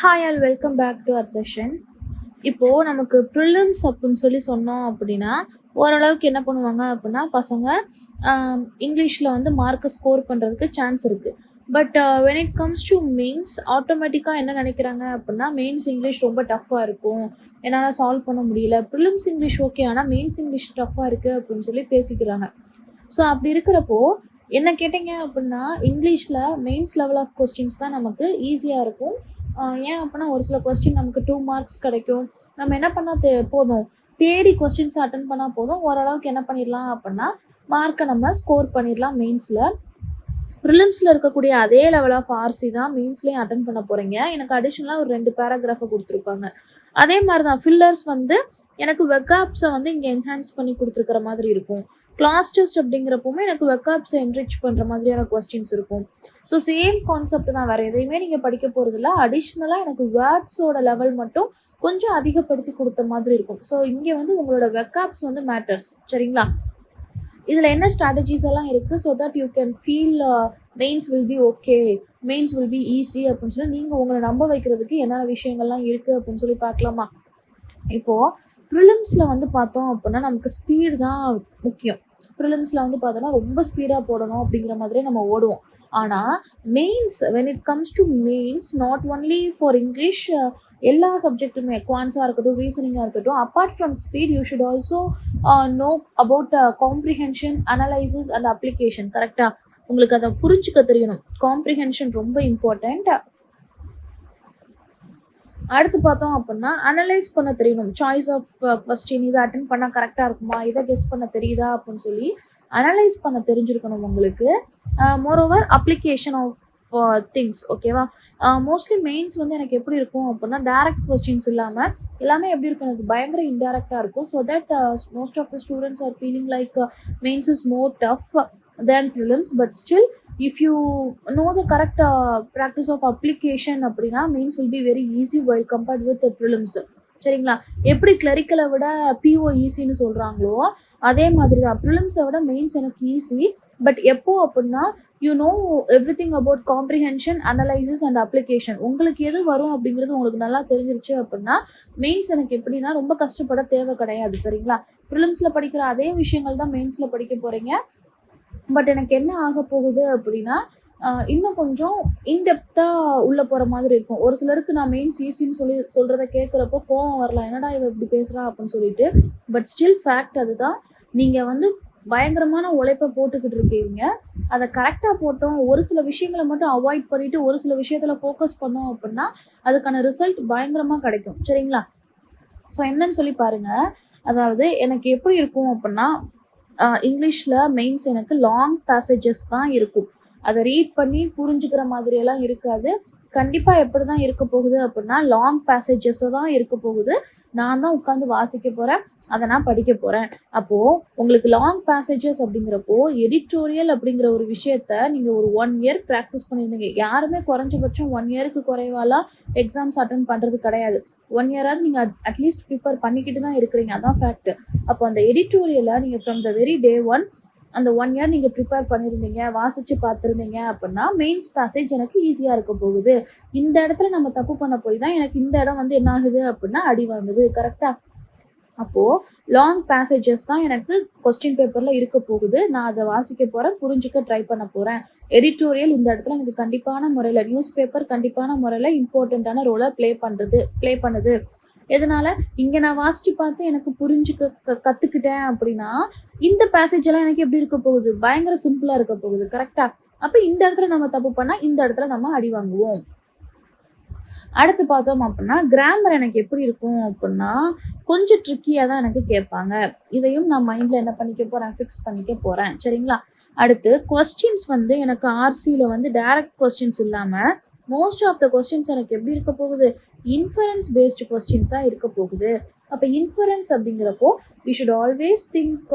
Hi all welcome back to our session. இப்போது நமக்கு prelims அப்படின்னு சொன்னோம் அப்படின்னா ஓரளவுக்கு என்ன பண்ணுவாங்க அப்படின்னா பசங்க இங்கிலீஷில் வந்து மார்க்கை ஸ்கோர் பண்ணுறதுக்கு சான்ஸ் இருக்குது. But when it comes to mains ஆட்டோமேட்டிக்காக என்ன நினைக்கிறாங்க அப்படின்னா மெயின்ஸ் இங்கிலீஷ் ரொம்ப டஃப்பாக இருக்கும், என்னால் சால்வ் பண்ண முடியல. ப்ரிலிம்ஸ் இங்கிலீஷ் ஓகே, ஆனால் மெயின்ஸ் இங்கிலீஷ் டஃப்பாக இருக்குது அப்படின்னு சொல்லி பேசிக்கிறாங்க. ஸோ அப்படி இருக்கிறப்போ என்ன கேட்டிங்க அப்படின்னா இங்கிலீஷில் மெயின்ஸ் லெவல் ஆஃப் கொஸ்டின்ஸ் தான் நமக்கு ஈஸியாக இருக்கும். ஏன் அப்படின்னா ஒரு சில கொஸ்டின் நமக்கு 2 மார்க்ஸ் கிடைக்கும். நம்ம என்ன பண்ணால் போதும், தேடி கொஸ்டின்ஸ் அட்டன் பண்ணால் போதும், ஓரளவுக்கு என்ன பண்ணிடலாம் அப்படின்னா மார்க்கை நம்ம ஸ்கோர் பண்ணிடலாம். மெயின்ஸில் ப்ரிலிம்ஸில் இருக்கக்கூடிய அதே லெவல் ஆஃப் ஆர்சி தான் மெயின்ஸ்லேயும் அட்டன் பண்ண போகிறீங்க. எனக்கு அடிஷ்னலாக ஒரு 2 பேராகிராஃபை கொடுத்துருப்பாங்க. அதே மாதிரி தான் ஃபில்லர்ஸ் வந்து எனக்கு வெக்காப்ஸை வந்து இங்கே என்ஹான்ஸ் பண்ணி கொடுத்துருக்கிற மாதிரி இருக்கும். கிளாஸ் டெஸ்ட் அப்படிங்கிறப்பவுமே எனக்கு வெக்காப்ஸை என்ரிச் பண்ணுற மாதிரியான கொஸ்டின்ஸ் இருக்கும். ஸோ சேம் கான்செப்ட் தான், வேறு எதையுமே நீங்கள் படிக்க போகிறதில்ல. அடிஷ்னலாக எனக்கு வேர்ட்ஸோட லெவல் மட்டும் கொஞ்சம் அதிகப்படுத்தி கொடுத்த மாதிரி இருக்கும். ஸோ இங்கே வந்து உங்களோட வெக்காப்ஸ் வந்து மேட்டர்ஸ், சரிங்களா? இதில் என்ன ஸ்ட்ராட்டஜிஸ் எல்லாம் இருக்குது so that you can feel mains will be okay, mains will be easy அப்படின்னு சொல்லி நீங்கள் உங்களை நம்ப வைக்கிறதுக்கு என்னென்ன விஷயங்கள்லாம் இருக்குது அப்படின்னு சொல்லி பார்க்கலாமா? இப்போது ப்ரிலிம்ஸில் வந்து பார்த்தோம் அப்படின்னா நமக்கு ஸ்பீடு தான் முக்கியம். ப்ரிலிம்ஸில் வந்து பார்த்தோன்னா ரொம்ப ஸ்பீடாக போடணும் அப்படிங்கிற மாதிரியே நம்ம ஓடுவோம். ஆனால் mains when it comes to mains not only for English, எல்லா சப்ஜெக்ட்டுமே குவான்ஸாக இருக்கட்டும், ரீசனிங்காக இருக்கட்டும், apart from speed you should also know about comprehension, analysis and application. கரெக்டாக உங்களுக்கு அதை புரிஞ்சுக்க தெரியணும். காம்ப்ரிஹென்ஷன் ரொம்ப இம்பார்ட்டண்ட். அடுத்து பார்த்தோம் அப்படின்னா அனலைஸ் பண்ண தெரியணும். சாய்ஸ் ஆஃப் கொஸ்டின், இதை அட்டென்ட் பண்ணால் கரெக்டாக இருக்குமா, இதை கெஸ் பண்ண தெரியுதா அப்படின்னு சொல்லி அனலைஸ் பண்ண தெரிஞ்சிருக்கணும் உங்களுக்கு. மோரோவர் அப்ளிகேஷன் ஆஃப் திங்ஸ், ஓகேவா? மோஸ்ட்லி மெயின்ஸ் வந்து எனக்கு எப்படி இருக்கும் அப்படின்னா டைரக்ட் கொஸ்டின்ஸ் இல்லாமல் எல்லாமே எப்படி இருக்கும், எனக்கு பயங்கர இன்டைரக்டாக இருக்கும். So that most of the students are feeling like mains is more tough than prelims, but still if you know the correct practice of application அப்படின்னா means will be very easy while compared with the prelims. சரிங்களா? எப்படி கிளரிக்கலை விட PO ஈஸின்னு சொல்கிறாங்களோ அதே மாதிரி தான் ப்ரிலிம்ஸை விட mains எனக்கு ஈஸி. பட் எப்போ அப்படின்னா you know every thing about comprehension, analysis and application. உங்களுக்கு எது வரும் அப்படிங்கிறது உங்களுக்கு நல்லா தெரிஞ்சிருச்சு அப்படின்னா மெயின்ஸ் எனக்கு எப்படின்னா ரொம்ப கஷ்டப்பட தேவை கிடையாது. சரிங்களா? ப்ரிலிம்ஸில் படிக்கிற அதே விஷயங்கள் தான் மெயின்ஸில் படிக்க போகிறீங்க. பட் எனக்கு என்ன ஆக போகுது அப்படின்னா இன்னும் கொஞ்சம் இன்டெப்த்தாக உள்ளே போகிற மாதிரி இருக்கும். ஒரு சிலருக்கு நான் மெயின்ஸ் ஈஸின்னு சொல்கிறத கேட்குறப்போ கோவம் வரலாம், என்னடா இவ இப்படி பேசுகிறா அப்படின்னு சொல்லிட்டு. பட் ஸ்டில் ஃபேக்ட் அதுதான். நீங்கள் வந்து பயங்கரமான உழைப்பை போட்டுக்கிட்டு இருக்கீங்க. அதை கரெக்டாக போட்டோம், ஒரு சில விஷயங்களை மட்டும் அவாய்ட் பண்ணிவிட்டு ஒரு சில விஷயத்தில் ஃபோக்கஸ் பண்ணோம் அப்படின்னா அதுக்கான ரிசல்ட் பயங்கரமாக கிடைக்கும். சரிங்களா? ஸோ என்னன்னு சொல்லி பாருங்கள். அதாவது எனக்கு எப்படி இருக்கும் அப்படின்னா இங்கிலீஷில் மெயின்ஸ் எனக்கு லாங் பேசேஜஸ் தான் இருக்கும். அதை ரீட் பண்ணி புரிஞ்சுக்கிற மாதிரியெல்லாம் இருக்காது. கண்டிப்பாக எப்படி தான் இருக்க போகுது அப்படின்னா லாங் பேசேஜஸை தான் இருக்க போகுது. நான் தான் உட்காந்து வாசிக்க போகிறேன், அதை நான் படிக்க போகிறேன். அப்போது உங்களுக்கு லாங் பேசேஜஸ் அப்படிங்கிறப்போ எடிட்டோரியல் அப்படிங்கிற ஒரு விஷயத்த நீங்கள் ஒரு 1 இயர் ப்ராக்டிஸ் பண்ணியிருந்தீங்க. யாருமே குறைஞ்சபட்சம் 1 இயருக்கு குறைவாலாம் எக்ஸாம்ஸ் அட்டன் பண்ணுறது கிடையாது. 1 இயராவது நீங்கள் அட்லீஸ்ட் ப்ரிப்பேர் பண்ணிக்கிட்டு தான் இருக்கிறீங்க, அதான் ஃபேக்ட். அப்போ அந்த எடிட்டோரியலை நீங்கள் ஃப்ரம் த வெரி டே 1 அந்த 1 இயர் நீங்கள் ப்ரிப்பேர் பண்ணியிருந்தீங்க, வாசித்து பார்த்துருந்தீங்க அப்படின்னா மெயின்ஸ் பேசேஜ் எனக்கு ஈஸியாக இருக்க போகுது. இந்த இடத்துல நம்ம தப்பு பண்ண போய் தான் எனக்கு இந்த இடம் வந்து என்ன ஆகுது அப்படின்னா அடி வாங்குது. கரெக்டாக? அப்போது லாங் பேசேஜஸ் தான் எனக்கு கொஸ்டின் பேப்பரில் இருக்க போகுது. நான் அதை வாசிக்க போகிறேன், புரிஞ்சுக்க ட்ரை பண்ண போகிறேன். எடிட்டோரியல் இந்த இடத்துல எனக்கு கண்டிப்பான முறையில், நியூஸ் பேப்பர் கண்டிப்பான முறையில் இம்பார்ட்டண்ட்டான ரோலை ப்ளே பண்ணுது. எதனால இங்கே நான் வாசித்து பார்த்து எனக்கு புரிஞ்சுக்க கற்றுக்கிட்டேன் அப்படின்னா இந்த பேசேஜ் எல்லாம் எனக்கு எப்படி இருக்க போகுது, பயங்கர சிம்பிளாக இருக்க போகுது. கரெக்டாக? அப்போ இந்த இடத்துல நம்ம தப்பு பண்ணால் இந்த இடத்துல நம்ம அடி வாங்குவோம். அடுத்து பார்த்தோம் அப்படின்னா கிராமர் எனக்கு எப்படி இருக்கும் அப்படின்னா கொஞ்சம் ட்ரிக்கியாக தான் எனக்கு கேட்பாங்க. இதையும் நான் மைண்டில் என்ன பண்ணிக்க போகிறேன், ஃபிக்ஸ் பண்ணிக்க போகிறேன். சரிங்களா? அடுத்து கொஸ்டின்ஸ் வந்து எனக்கு ஆர்சியில் வந்து டைரக்ட் கொஸ்டின்ஸ் இல்லாமல் மோஸ்ட் ஆஃப் த கொஸ்டின்ஸ் எனக்கு எப்படி இருக்க போகுது, இன்ஃபரன்ஸ் பேஸ்டு கொஸ்டின்ஸாக இருக்க போகுது. அப்போ இன்ஃபரன்ஸ் அப்படிங்கிறப்போ we should always think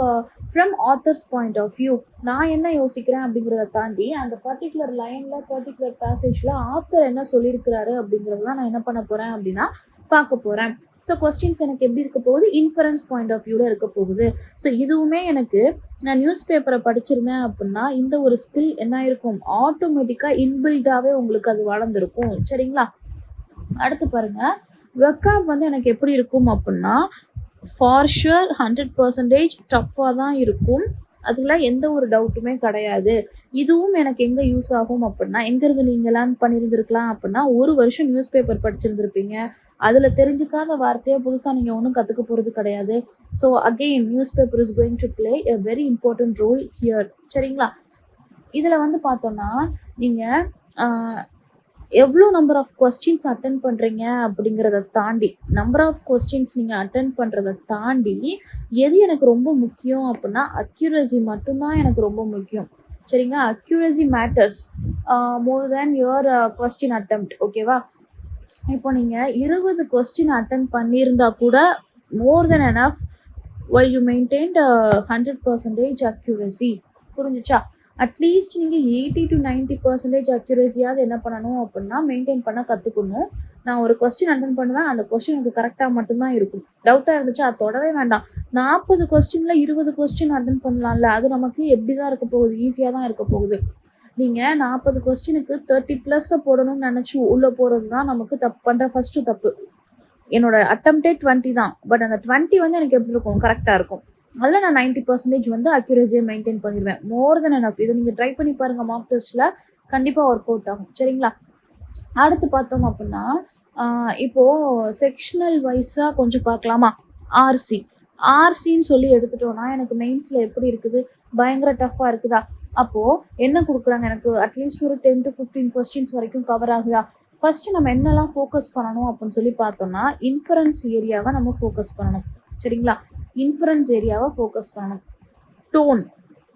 from author's point of view. நான் என்ன யோசிக்கிறேன் அப்படிங்கிறத தாண்டி அந்த பர்டிகுலர் லைனில் பர்டிகுலர் பேசேஜில் ஆத்தர் என்ன சொல்லியிருக்கிறாரு அப்படிங்கிறது தான் நான் என்ன பண்ண போகிறேன் அப்படின்னா பார்க்க போகிறேன். ஸோ கொஸ்டின்ஸ் எனக்கு எப்படி இருக்க போகுது, இன்ஃபரன்ஸ் பாயிண்ட் ஆஃப் வியூவில் இருக்க போகுது. ஸோ இதுவுமே எனக்கு நான் நியூஸ் பேப்பரை படிச்சிருந்தேன் அப்படின்னா இந்த ஒரு ஸ்கில் என்ன இருக்கும், ஆட்டோமேட்டிக்காக இன்பில்டாகவே உங்களுக்கு அது வளர்ந்துருக்கும். சரிங்களா? அடுத்து பாருங்க, வெக்காப் வந்து எனக்கு எப்படி இருக்கும் அப்படின்னா, ஃபார் ஷுர் 100% டஃப்பாக தான் இருக்கும். அதில் எந்த ஒரு டவுட்டுமே கிடையாது. இதுவும் எனக்கு எங்கே யூஸ் ஆகும் அப்படின்னா, எங்கேருந்து நீங்கள் லேர்ன் பண்ணியிருந்திருக்கலாம் அப்படின்னா, 1 வருஷம் நியூஸ் பேப்பர் படிச்சிருந்திருப்பீங்க. அதில் தெரிஞ்சுக்காத வார்த்தையை புதுசாக நீங்கள் ஒன்றும் கற்றுக்க போகிறது கிடையாது. So again newspaper is going to play a very important role here. சரிங்களா? இதில் வந்து பார்த்தோன்னா, நீங்கள் எவ்வளோ நம்பர் ஆஃப் கொஸ்டின்ஸ் அட்டன் பண்ணுறீங்க அப்படிங்கிறத தாண்டி, நம்பர் ஆஃப் கொஸ்டின்ஸ் நீங்கள் அட்டன் பண்ணுறத தாண்டி, எது எனக்கு ரொம்ப முக்கியம் அப்படின்னா, அக்யூரசி மட்டும்தான் எனக்கு ரொம்ப முக்கியம். சரிங்களா? Accuracy matters more than your question attempt. ஓகேவா? இப்போ நீங்கள் 20 கொஸ்டின் அட்டன் பண்ணியிருந்தா கூட more then enough while you maintained 100% accuracy. புரிஞ்சுச்சா? அட்லீஸ்ட் நீங்கள் 80 to 90% அக்யூரஸியாவது என்ன பண்ணணும் அப்படின்னா மெயின்டைன் பண்ண கற்றுக்கணும். நான் ஒரு கொஸ்டின் அட்டன் பண்ணுவேன், அந்த கொஸ்டின் எனக்கு கரெக்டாக மட்டும்தான் இருக்கும். டவுட்டாக இருந்துச்சு அது தொடவே வேண்டாம். 40 கொஸ்டினில் 20 கொஸ்டின் அட்டன் பண்ணலாம்ல, அது நமக்கு எப்படி தான் இருக்க போகுது? ஈஸியாக தான் இருக்க போகுது. நீங்கள் 40 கொஸ்டினுக்கு 30+ போடணும்னு நினச்சி உள்ளே போகிறது தான் நமக்கு பண்ணுற ஃபஸ்ட்டு தப்பு. என்னோட அட்டெம்ப்டே 20 தான், பட் அந்த 20 வந்து எனக்கு எப்படி இருக்கும்? கரெக்டாக இருக்கும். அதில் நான் 90% வந்து அக்யூரஸியை மெயின்டைன் பண்ணிடுவேன். மோர் தென் எனஃப். இதை நீங்கள் ட்ரை பண்ணி பாருங்கள், மார்க் டெஸ்ட்டில் கண்டிப்பாக ஒர்க் அவுட் ஆகும். சரிங்களா? அடுத்து பார்த்தோம் அப்படின்னா, இப்போது செக்ஷனல் வைஸாக கொஞ்சம் பார்க்கலாமா? ஆர்சின்னு சொல்லி எடுத்துட்டோன்னா எனக்கு மெயின்ஸில் எப்படி இருக்குது? பயங்கர டஃப்பாக இருக்குதா? அப்போது என்ன கொடுக்குறாங்க எனக்கு? அட்லீஸ்ட் ஒரு 10 to 15 கொஸ்டின்ஸ் வரைக்கும் கவர் ஆகுதா? ஃபஸ்ட்டு நம்ம என்னெல்லாம் ஃபோக்கஸ் பண்ணணும் அப்படின்னு சொல்லி பார்த்தோம்னா, இன்ஃபரன்ஸ் ஏரியாவை நம்ம ஃபோக்கஸ் பண்ணணும். சரிங்களா? இன்ஃபரன்ஸ் ஏரியாவை ஃபோக்கஸ் பண்ணணும்.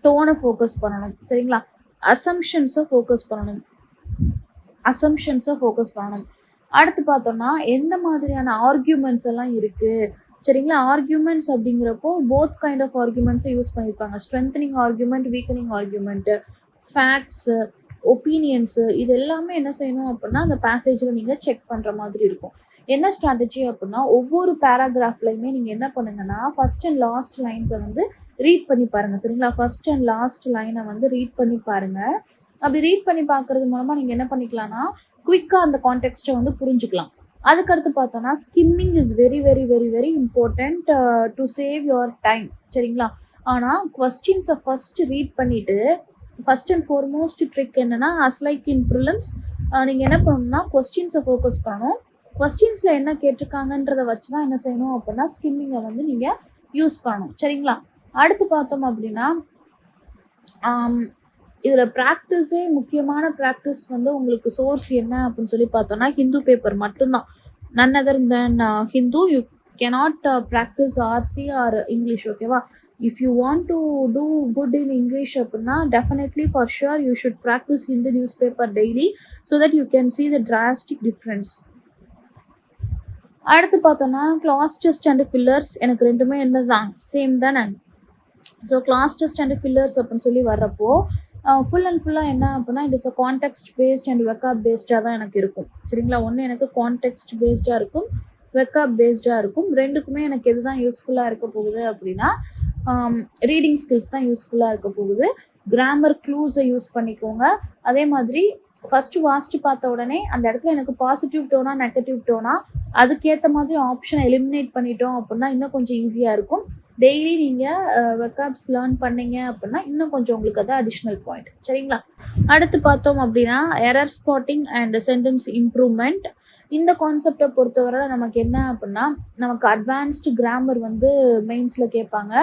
டோனை ஃபோக்கஸ் பண்ணணும். சரிங்களா? அசம்ஷன்ஸை ஃபோக்கஸ் பண்ணணும். அடுத்து பார்த்தோம்னா, எந்த மாதிரியான ஆர்கியூமெண்ட்ஸ் எல்லாம் இருக்குது? சரிங்களா? ஆர்கியூமெண்ட்ஸ் அப்படிங்கிறப்போ போத் கைண்ட் ஆஃப் ஆர்கியூமெண்ட்ஸை யூஸ் பண்ணியிருப்பாங்க. Strengthening argument, weakening argument, facts, opinions, இது எல்லாமே என்ன செய்யணும் அப்படின்னா அந்த பேசேஜில் நீங்கள் செக் பண்ணுற மாதிரி இருக்கும். என்ன ஸ்ட்ராட்டஜி அப்படின்னா, ஒவ்வொரு பேராகிராஃப்லையுமே நீங்கள் என்ன பண்ணுங்கன்னா, ஃபஸ்ட் அண்ட் லாஸ்ட் லைன்ஸை வந்து ரீட் பண்ணி பாருங்கள். சரிங்களா? ஃபஸ்ட் அண்ட் லாஸ்ட் லைனை வந்து ரீட் பண்ணி பாருங்கள். அப்படி ரீட் பண்ணி பார்க்குறது மூலமாக நீங்கள் என்ன பண்ணிக்கலாம்னா, குயிக்காக அந்த கான்டெக்ஸ்ட்டை வந்து புரிஞ்சுக்கலாம். அதுக்கடுத்து பார்த்தோன்னா, skimming is very very very very important to save your time. சரிங்களா? ஆனால் கொஸ்டின்ஸை ஃபஸ்ட்டு ரீட் பண்ணிவிட்டு, ஃபஸ்ட் அண்ட் ஃபார்மோஸ்ட் ட்ரிக் என்னென்னா, லைக் இன் ப்ரிலிம்ஸ் நீங்கள் என்ன பண்ணணும்னா கொஸ்டின்ஸை ஃபோக்கஸ் பண்ணணும். கொஸ்டின்ஸில் என்ன கேட்டிருக்காங்கன்றதை வச்சு தான் என்ன செய்யணும் அப்படின்னா ஸ்கிம்மிங்கை வந்து நீங்கள் யூஸ் பண்ணணும். சரிங்களா? அடுத்து பார்த்தோம் அப்படின்னா, இதில் ப்ராக்டிஸே முக்கியமான ப்ராக்டிஸ் வந்து உங்களுக்கு சோர்ஸ் என்ன அப்படின்னு சொல்லி பார்த்தோன்னா, ஹிந்து பேப்பர் மட்டும்தான். None other than Hindu. You cannot practice RC or English. ஓகேவா? If you want to do good in English அப்படின்னா definitely for sure you should practice Hindu newspaper daily so that you can see the drastic difference. அடுத்து பார்த்தோன்னா, class test and fillers எனக்கு ரெண்டுமே என்ன தான் same தானே. So class test and fillers அப்படின்னு சொல்லி வர்றப்போ ஃபுல் அண்ட் ஃபுல்லாக என்ன அப்படின்னா, it is a context based and vocab பேஸ்டாக தான் எனக்கு இருக்கும். சரிங்களா? ஒன்று எனக்கு கான்டெக்ஸ்ட் பேஸ்டாக இருக்கும், வெக்காப் பேஸ்டாக இருக்கும். ரெண்டுக்குமே எனக்கு எது தான் யூஸ்ஃபுல்லாக இருக்க போகுது அப்படின்னா, ரீடிங் ஸ்கில்ஸ் தான் யூஸ்ஃபுல்லாக இருக்க போகுது. கிராமர் க்ளூஸை யூஸ் பண்ணிக்கோங்க. அதே மாதிரி ஃபஸ்ட்டு வாசித்து பார்த்த உடனே அந்த இடத்துல எனக்கு பாசிட்டிவ் டோனா நெகட்டிவ் டோனா அதுக்கேற்ற மாதிரி ஆப்ஷனை எலிமினேட் பண்ணிட்டோம் அப்படின்னா இன்னும் கொஞ்சம் ஈஸியாக இருக்கும். டெய்லி நீங்கள் வெக்காப்ஸ் லேர்ன் பண்ணீங்க அப்படின்னா இன்னும் கொஞ்சம் உங்களுக்கு அது அடிஷ்னல் பாயிண்ட். சரிங்களா? அடுத்து பார்த்தோம் அப்படின்னா, error spotting and sentence improvement. இந்த கான்செப்டை பொறுத்தவரை நமக்கு என்ன அப்படின்னா, நமக்கு அட்வான்ஸ்டு கிராமர் வந்து மெயின்ஸில் கேட்பாங்க.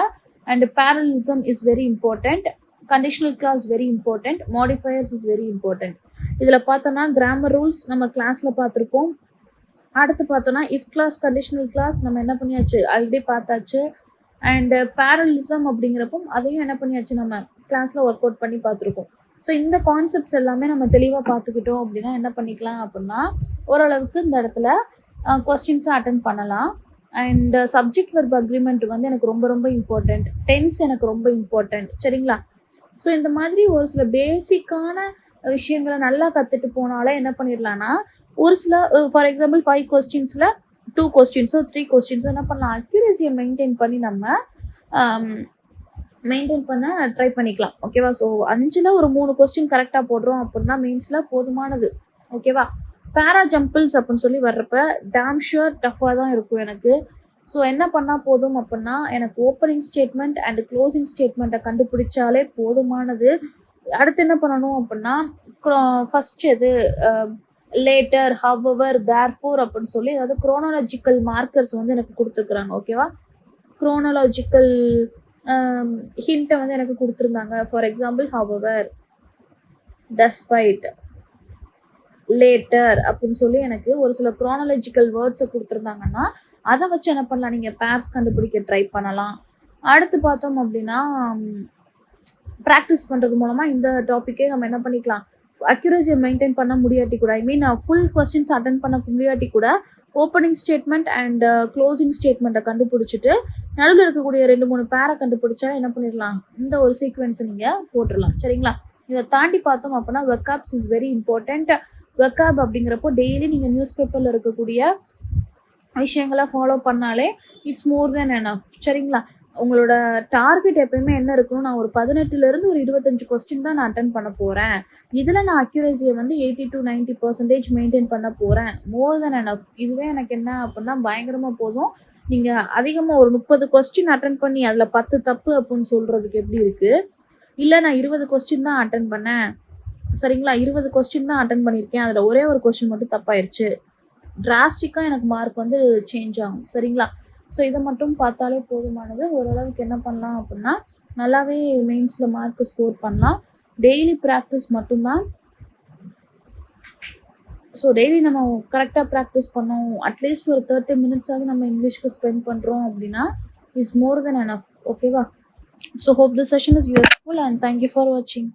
And parallelism is very important, conditional clause very important, modifiers is very important. இதில் பார்த்தோன்னா கிராமர் ரூல்ஸ் நம்ம கிளாஸில் பார்த்துருப்போம். அடுத்து பார்த்தோன்னா இஃப் கிளாஸ், கண்டிஷனல் கிளாஸ் நம்ம என்ன பண்ணியாச்சு ஆல்ரெடி பார்த்தாச்சு. அண்டு பேரலிசம் அப்படிங்கிறப்போ அதையும் என்ன பண்ணியாச்சு நம்ம கிளாஸில் ஒர்க் அவுட் பண்ணி பார்த்துருக்கோம். ஸோ இந்த கான்செப்ட்ஸ் எல்லாமே நம்ம தெளிவாக பார்த்துக்கிட்டோம் அப்படின்னா என்ன பண்ணிக்கலாம் அப்படின்னா, ஓரளவுக்கு இந்த இடத்துல கொஸ்டின்ஸை அட்டென்ட் பண்ணலாம். அண்ட் சப்ஜெக்ட் வெர்ப் அக்ரிமெண்ட் வந்து எனக்கு ரொம்ப ரொம்ப இம்பார்ட்டண்ட், டென்ஸ் எனக்கு ரொம்ப இம்பார்ட்டண்ட். சரிங்களா? ஸோ இந்த மாதிரி ஒரு சில பேசிக்கான விஷயங்களை நல்லா கற்றுட்டு போனாலே என்ன பண்ணிடலான்னா, ஒரு சில ஃபார் எக்ஸாம்பிள் 5 கொஸ்டின்ஸில் 2 கொஸ்டின்ஸோ 3 கொஸ்டின்ஸோ என்ன பண்ணலாம், அக்யூரஸியை மெயின்டைன் பண்ணி நம்ம மெயின்டைன் பண்ண ட்ரை பண்ணிக்கலாம். ஓகேவா? ஸோ 5ல் ஒரு 3 கொஸ்டின் கரெக்டாக போடுறோம் அப்படின்னா மெயின்ஸில் போதுமானது. ஓகேவா? பேரா ஜம்பிள்ஸ் அப்படின்னு சொல்லி வர்றப்ப டேம் ஷுர் டஃப்பாக தான் இருக்கும் எனக்கு. ஸோ என்ன பண்ணால் போதும் அப்படின்னா, எனக்கு ஓப்பனிங் ஸ்டேட்மெண்ட் அண்ட் க்ளோசிங் ஸ்டேட்மெண்ட்டை கண்டுபிடிச்சாலே போதுமானது. அடுத்து என்ன பண்ணணும் அப்படின்னா, ஃபர்ஸ்ட் எது லேட்டர், ஹவவர், தேர்ஃபோர் அப்படின்னு சொல்லி அதாவது குரோனாலஜிக்கல் மார்க்கர்ஸ் வந்து எனக்கு கொடுத்துருக்குறாங்க. ஓகேவா? குரோனாலஜிக்கல் ஹிண்ட்டை வந்து எனக்கு கொடுத்துருந்தாங்க. For example however, despite, later அப்படின்னு சொல்லி எனக்கு ஒரு சில குரோனாலஜிக்கல் வேர்ட்ஸை கொடுத்துருந்தாங்கன்னா அதை வச்சு என்ன பண்ணலாம், நீங்கள் பேர்ஸ் கண்டுபிடிக்க ட்ரை பண்ணலாம். அடுத்து பார்த்தோம் அப்படின்னா ப்ராக்டிஸ் பண்ணுறது மூலமாக இந்த டாப்பிக்கே நம்ம என்ன பண்ணிக்கலாம், அக்யூரஸியை மெயின்டைன் பண்ண முடியாட்டி கூட, ஐ மீன் ஃபுல் கொஸ்டின்ஸ் அட்டன் பண்ண முடியாட்டி கூட ஓப்பனிங் ஸ்டேட்மெண்ட் அண்ட் க்ளோசிங் ஸ்டேட்மெண்ட்டை கண்டுபிடிச்சிட்டு நடுவில் இருக்கக்கூடிய 2-3 பேரை கண்டுபிடிச்சா என்ன பண்ணிடலாம், இந்த ஒரு சீக்வென்ஸை நீங்கள் போட்டுடலாம். சரிங்களா? இதை தாண்டி பார்த்தோம் அப்படின்னா வெக்காப்ஸ் இஸ் வெரி இம்பார்ட்டண்ட். வெக்காப் அப்படிங்கிறப்போ டெய்லி நீங்கள் நியூஸ் பேப்பரில் இருக்கக்கூடிய விஷயங்களை ஃபாலோ பண்ணாலே இட்ஸ் மோர் தென் எனஃப். சரிங்களா? உங்களோட டார்கெட் எப்பயுமே என்ன இருக்கணும், நான் ஒரு 18 ஒரு 25 கொஸ்டின் தான் நான் அட்டன் பண்ண போகிறேன், இதில் நான் அக்யூரஸியை வந்து 80 to 90% மெயின்டைன் பண்ண போகிறேன், மோர் தென் எனஃப். இதுவே எனக்கு என்ன அப்படின்னா பயங்கரமாக போதும். நீங்கள் அதிகமாக ஒரு 30 கொஸ்டின் அட்டன் பண்ணி அதில் 10 தப்பு அப்படின்னு சொல்கிறதுக்கு எப்படி இருக்குது, இல்லை நான் 20 கொஸ்டின் தான் அட்டன் பண்ணேன், சரிங்களா, 20 கொஸ்டின் தான் அட்டன் பண்ணியிருக்கேன், அதில் ஒரே ஒரு கொஸ்டின் மட்டும் தப்பாயிருச்சு, டிராஸ்டிக்காக எனக்கு மார்க் வந்து சேஞ்ச் ஆகும். சரிங்களா? ஸோ இதை மட்டும் பார்த்தாலே போதுமானது. ஓரளவுக்கு என்ன பண்ணலாம் அப்படின்னா நல்லாவே மெயின்ஸில் மார்க் ஸ்கோர் பண்ணலாம். டெய்லி ப்ராக்டிஸ் மட்டும்தான். ஸோ டெய்லி நம்ம கரெக்டாக ப்ராக்டிஸ் பண்ணோம், அட்லீஸ்ட் ஒரு 30 minutes நம்ம இங்கிலீஷ்க்கு ஸ்பெண்ட் பண்ணுறோம் அப்படின்னா இஸ் மோர் தென் எனஃப். ஓகேவா? So hope the session is useful and thank you for வாட்சிங்.